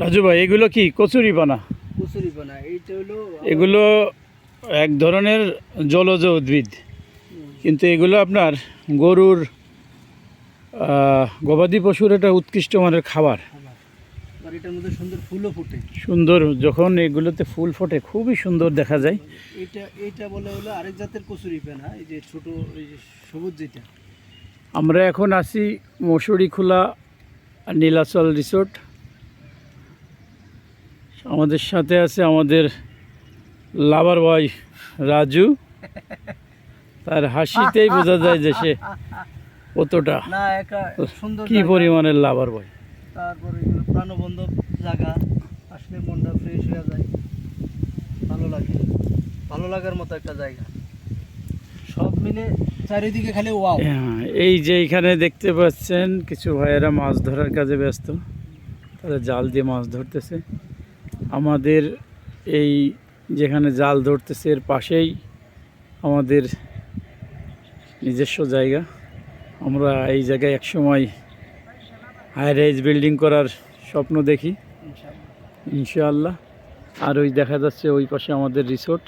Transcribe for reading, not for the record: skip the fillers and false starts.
রাজু ভাই, এগুলো কি কচুরিপানা? কচুরিপানা এইটা হলো এগুলো এক ধরনের জলজ উদ্ভিদ, কিন্তু এগুলো আপনার গরুর গবাদি পশুর একটা উৎকৃষ্ট মানের খাবার। খাবার। আর এটার মধ্যে সুন্দর ফুলও ফোটে। সুন্দর, যখন এগুলোতে ফুল ফোটে খুবই সুন্দর দেখা যায়। এটা এটা বলে হলো আরেক জাতের কচুরিপানা, এই যে ছোট, এই যে সবুজ যেটা। আমরা এখন আছি মশুরিখোলা নীলাচল রিসোর্ট। আমাদের সাথে আছে আমাদের লাভার বয় রাজু। তার হাসিতেই বোঝা যায় যে সে কতটা না একটা সুন্দর কি পরিমাণের লাভার বয়। তারপরে এগুলো প্রাণবন্ধক জায়গা, আসলে মনটা ফ্রেশ হয়ে যায়, ভালো লাগে, ভালো লাগার মতো একটা জায়গা। সব মিলে চারিদিকে খালি ওয়াও। হ্যাঁ, এই যে এখানে দেখতে পাচ্ছেন কিছু ভাইয়েরা মাছ ধরার কাজে ব্যস্ত, তারা জাল দিয়ে মাছ ধরতেছে। আমাদের এই যেখানে জাল ধরতেছে এর পাশেই আমাদের নিজস্ব জায়গা। আমরা এই জায়গায় একসময় হাই রাইজ বিল্ডিং করার স্বপ্ন দেখি ইনশাআল্লাহ। ইনশাআল্লাহ। আর ওই দেখা যাচ্ছে ওই পাশে আমাদের রিসোর্ট।